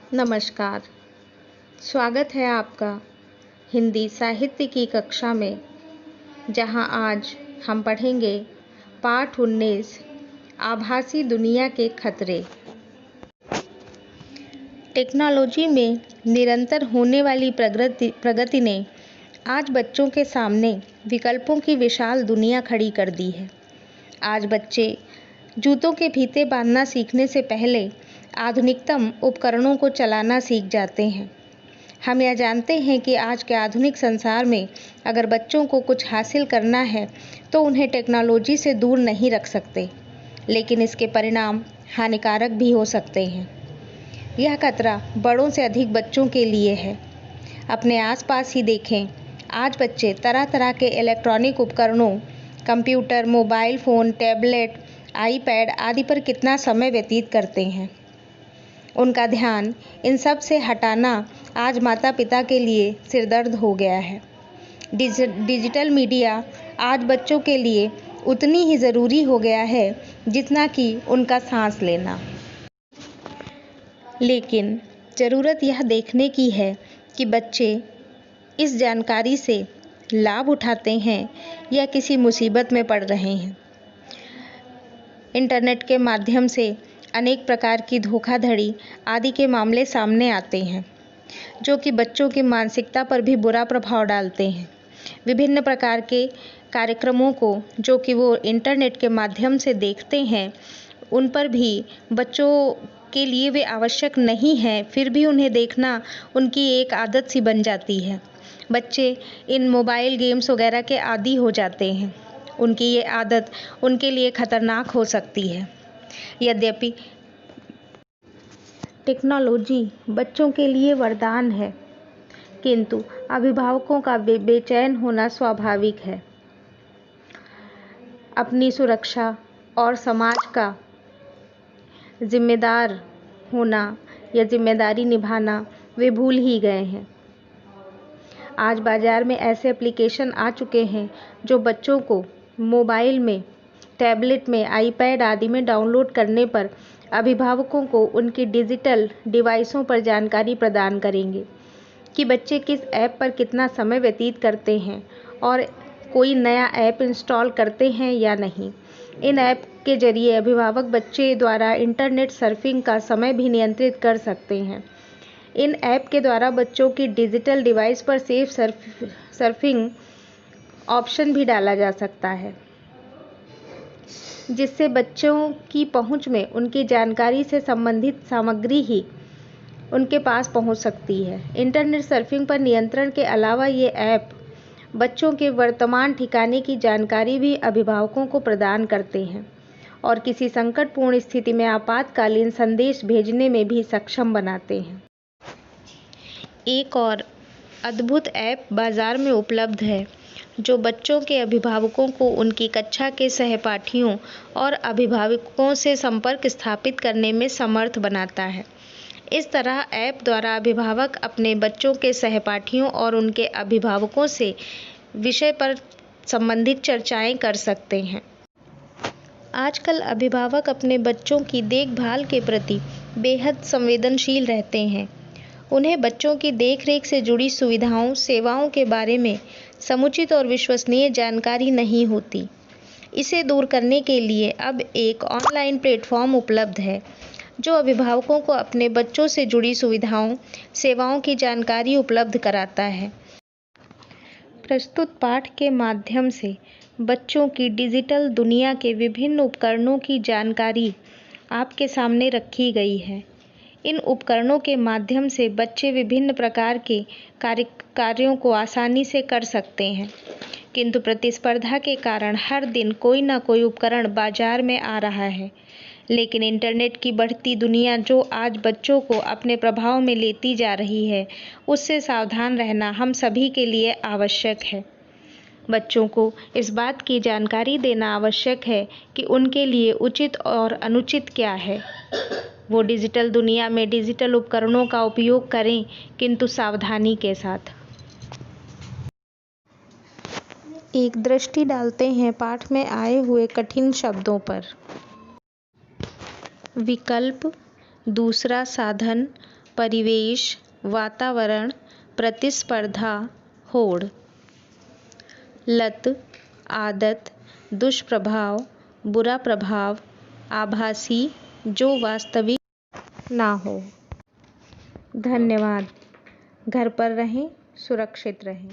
नमस्कार। स्वागत है आपका हिंदी साहित्य की कक्षा में, जहां आज हम पढ़ेंगे पाठ 19 आभासी दुनिया के खतरे। टेक्नोलॉजी में निरंतर होने वाली प्रगति ने आज बच्चों के सामने विकल्पों की विशाल दुनिया खड़ी कर दी है। आज बच्चे जूतों के फीते बांधना सीखने से पहले आधुनिकतम उपकरणों को चलाना सीख जाते हैं। हम यह जानते हैं कि आज के आधुनिक संसार में अगर बच्चों को कुछ हासिल करना है तो उन्हें टेक्नोलॉजी से दूर नहीं रख सकते, लेकिन इसके परिणाम हानिकारक भी हो सकते हैं। यह खतरा बड़ों से अधिक बच्चों के लिए है। अपने आसपास ही देखें, आज बच्चे तरह तरह के इलेक्ट्रॉनिक उपकरणों, computer, mobile phone, tablet, iPad आदि पर कितना समय व्यतीत करते हैं। उनका ध्यान इन सब से हटाना आज माता पिता के लिए सिरदर्द हो गया है। डिजिटल मीडिया आज बच्चों के लिए उतनी ही ज़रूरी हो गया है जितना कि उनका सांस लेना। लेकिन ज़रूरत यह देखने की है कि बच्चे इस जानकारी से लाभ उठाते हैं या किसी मुसीबत में पड़ रहे हैं। इंटरनेट के माध्यम से अनेक प्रकार की धोखाधड़ी आदि के मामले सामने आते हैं, जो कि बच्चों की मानसिकता पर भी बुरा प्रभाव डालते हैं। विभिन्न प्रकार के कार्यक्रमों को जो कि वो इंटरनेट के माध्यम से देखते हैं, उन पर भी बच्चों के लिए वे आवश्यक नहीं हैं, फिर भी उन्हें देखना उनकी एक आदत सी बन जाती है। बच्चे इन मोबाइल गेम्स वगैरह के आदी हो जाते हैं। उनकी ये आदत उनके लिए खतरनाक हो सकती है। यद्यपि टेक्नोलॉजी बच्चों के लिए वरदान है, किंतु अभिभावकों का बेचैन होना स्वाभाविक है। अपनी सुरक्षा और समाज का जिम्मेदार होना या जिम्मेदारी निभाना वे भूल ही गए हैं। आज बाजार में ऐसे एप्लीकेशन आ चुके हैं जो बच्चों को मोबाइल में, टैबलेट में, आईपैड आदि में डाउनलोड करने पर अभिभावकों को उनकी डिजिटल डिवाइसों पर जानकारी प्रदान करेंगे कि बच्चे किस ऐप पर कितना समय व्यतीत करते हैं और कोई नया ऐप इंस्टॉल करते हैं या नहीं। इन ऐप के जरिए अभिभावक बच्चे द्वारा इंटरनेट सर्फिंग का समय भी नियंत्रित कर सकते हैं। इन ऐप के द्वारा बच्चों की डिजिटल डिवाइस पर सेफ सर्फिंग ऑप्शन भी डाला जा सकता है, जिससे बच्चों की पहुंच में उनकी जानकारी से संबंधित सामग्री ही उनके पास पहुंच सकती है। इंटरनेट सर्फिंग पर नियंत्रण के अलावा ये ऐप बच्चों के वर्तमान ठिकाने की जानकारी भी अभिभावकों को प्रदान करते हैं और किसी संकटपूर्ण स्थिति में आपातकालीन संदेश भेजने में भी सक्षम बनाते हैं। एक और अद्भुत ऐप बाजार में उपलब्ध है जो बच्चों के अभिभावकों को उनकी कक्षा के सहपाठियों और अभिभावकों से संपर्क स्थापित करने में समर्थ बनाता है। इस तरह ऐप द्वारा अभिभावक अपने बच्चों के सहपाठियों और उनके अभिभावकों से विषय पर संबंधित चर्चाएं कर सकते हैं। आजकल अभिभावक अपने बच्चों की देखभाल के प्रति बेहद संवेदनशील रहते हैं। उन्हें बच्चों की देखरेख से जुड़ी सुविधाओं, सेवाओं के बारे में समुचित और विश्वसनीय जानकारी नहीं होती। इसे दूर करने के लिए अब एक ऑनलाइन प्लेटफॉर्म उपलब्ध है जो अभिभावकों को अपने बच्चों से जुड़ी सुविधाओं, सेवाओं की जानकारी उपलब्ध कराता है। प्रस्तुत पाठ के माध्यम से बच्चों की डिजिटल दुनिया के विभिन्न उपकरणों की जानकारी आपके सामने रखी गई है। इन उपकरणों के माध्यम से बच्चे विभिन्न प्रकार के कार्यों को आसानी से कर सकते हैं, किंतु प्रतिस्पर्धा के कारण हर दिन कोई ना कोई उपकरण बाजार में आ रहा है। लेकिन इंटरनेट की बढ़ती दुनिया जो आज बच्चों को अपने प्रभाव में लेती जा रही है, उससे सावधान रहना हम सभी के लिए आवश्यक है। बच्चों को इस बात की जानकारी देना आवश्यक है कि उनके लिए उचित और अनुचित क्या है। वो डिजिटल दुनिया में डिजिटल उपकरणों का उपयोग करें, किंतु सावधानी के साथ। एक दृष्टि डालते हैं पाठ में आए हुए कठिन शब्दों पर। विकल्प, दूसरा साधन, परिवेश, वातावरण, प्रतिस्पर्धा, होड़। लत, आदत, दुष्प्रभाव, बुरा प्रभाव, आभासी, जो वास्तविक ना हो। धन्यवाद। घर पर रहें, सुरक्षित रहें।